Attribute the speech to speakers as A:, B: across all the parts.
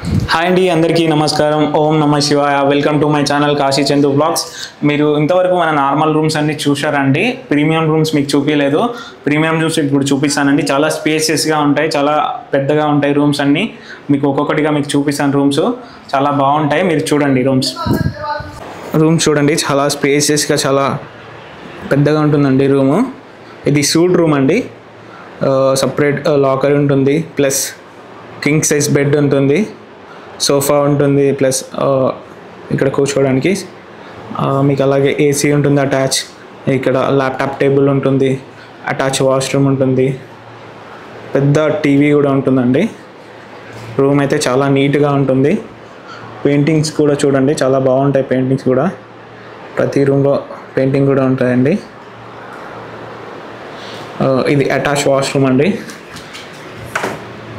A: Hi అండి, అందరికీ నమస్కారం. ఓం నమ శివాయ. Welcome to my channel Kashi Chandu blogs. మీరు ఇంతవరకు మన నార్మల్ రూమ్స్ అన్ని చూశారండి. ప్రీమియం రూమ్స్ మీకు చూపించలేదు. ప్రీమియం రూమ్స్ ఇప్పుడు చూపిస్తానండి. చాలా స్పేసియస్గా ఉంటాయి, చాలా పెద్దగా ఉంటాయి రూమ్స్ అన్నీ. మీకు ఒక్కొక్కటిగా మీకు చూపిస్తాను. రూమ్స్ చాలా బాగుంటాయి, మీరు చూడండి. రూమ్స్ చూడండి, చాలా స్పేసియస్గా చాలా పెద్దగా ఉంటుందండి రూము. ఇది సూట్ రూమ్ అండి. సపరేట్ లాకర్ ఉంటుంది, ప్లస్ కింగ్ సైజ్ బెడ్ ఉంటుంది, సోఫా ఉంటుంది, ప్లస్ ఇక్కడ కూర్చోవడానికి మీకు అలాగే ఏసీ ఉంటుంది అటాచ్. ఇక్కడ ల్యాప్టాప్ టేబుల్ ఉంటుంది, అటాచ్ వాష్రూమ్ ఉంటుంది, పెద్ద టీవీ కూడా ఉంటుందండి. రూమ్ అయితే చాలా నీట్గా ఉంటుంది. పెయింటింగ్స్ కూడా చూడండి, చాలా బాగుంటాయి పెయింటింగ్స్ కూడా. ప్రతి రూమ్లో పెయింటింగ్ కూడా ఉంటాయండి. ఇది అటాచ్ వాష్రూమ్ అండి.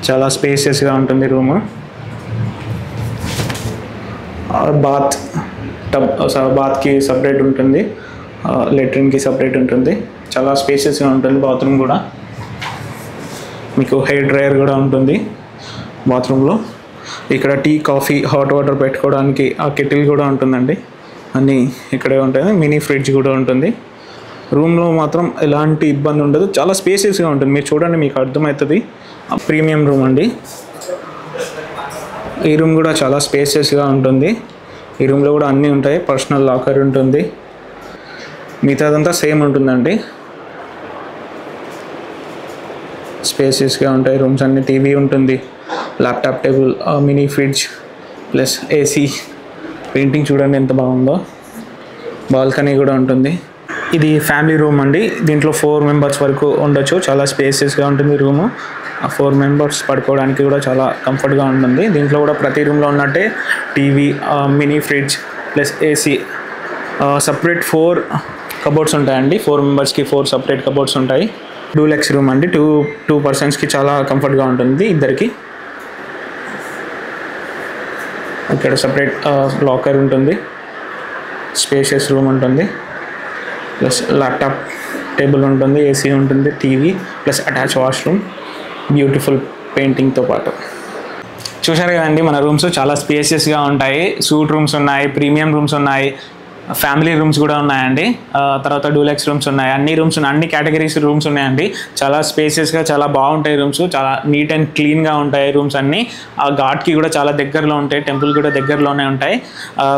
A: చాలా స్పేసియస్గా ఉంటుంది రూము. బాత్ టబ్, బాత్కి సపరేట్ ఉంటుంది, లెట్రిన్కి సపరేట్ ఉంటుంది. చాలా స్పేసియస్గా ఉంటుంది బాత్రూమ్ కూడా. మీకు హెయిర్ డ్రైయర్ కూడా ఉంటుంది బాత్రూంలో. ఇక్కడ టీ, కాఫీ, హాట్ వాటర్ పెట్టుకోవడానికి ఆ కెటిల్ కూడా ఉంటుందండి. అన్నీ ఇక్కడే ఉంటాయి. మినీ ఫ్రిడ్జ్ కూడా ఉంటుంది. రూమ్లో మాత్రం ఎలాంటి ఇబ్బంది ఉండదు, చాలా స్పేసియస్గా ఉంటుంది. మీరు చూడండి, మీకు అర్థమవుతుంది. ప్రీమియం రూమ్ అండి. ఈ రూమ్ కూడా చాలా స్పేసియస్గా ఉంటుంది. ఈ రూమ్లో కూడా అన్నీ ఉంటాయి. పర్సనల్ లాకర్ ఉంటుంది, మిగతాదంతా సేమ్ ఉంటుందండి. స్పేసియస్గా ఉంటాయి రూమ్స్ అన్నీ. టీవీ ఉంటుంది, laptop table, mini fridge, plus AC. Painting చూడండి ఎంత బాగుందో. బాల్కనీ కూడా ఉంటుంది. ఇది ఫ్యామిలీ రూమ్ అండి. దీంట్లో 4 మెంబర్స్ వరకు ఉండొచ్చు. చాలా స్పేసియస్గా ఉంటుంది రూము. 4 మెంబర్స్ పడుకోవడానికి కూడా చాలా కంఫర్ట్గా ఉంటుంది. దీంట్లో కూడా ప్రతి రూమ్లో ఉన్నట్టే TV, mini fridge, plus AC. Separate 4 cupboards ఉంటాయండి. 4 మెంబర్స్కి 4 సపరేట్ కబోర్డ్స్ ఉంటాయి. డూలెక్స్ రూమ్ అండి. టూ పర్సన్స్కి చాలా కంఫర్ట్గా ఉంటుంది, ఇద్దరికి. ఇక్కడ సపరేట్ లాకర్ ఉంటుంది, స్పేషియస్ రూమ్ ఉంటుంది, ప్లస్ ల్యాప్టాప్ టేబుల్ ఉంటుంది, ఏసీ ఉంటుంది, TV, plus attach washroom, beautiful పెయింటింగ్తో పాటు. చూశారు కదండి, మన రూమ్స్ చాలా స్పేషియస్గా ఉంటాయి. సూట్ రూమ్స్ ఉన్నాయి, ప్రీమియం రూమ్స్ ఉన్నాయి, ఫ్యామిలీ రూమ్స్ కూడా ఉన్నాయండి. తర్వాత డూలెక్స్ రూమ్స్ ఉన్నాయి. అన్ని రూమ్స్ ఉన్నాయి, అన్ని కేటగిరీస్ రూమ్స్ ఉన్నాయండి. చాలా స్పేసియస్గా చాలా బాగుంటాయి రూమ్స్. చాలా నీట్ అండ్ క్లీన్గా ఉంటాయి రూమ్స్ అన్నీ. ఆ ఘాట్కి కూడా చాలా దగ్గరలో ఉంటాయి, టెంపుల్ కూడా దగ్గరలోనే ఉంటాయి.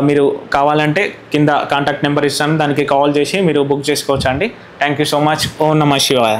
A: మీరు కావాలంటే కింద కాంటాక్ట్ నెంబర్ ఇస్తాను, దానికి కాల్ చేసి మీరు బుక్ చేసుకోవచ్చు అండి. Thank you so much. ఓం నమః శివాయ.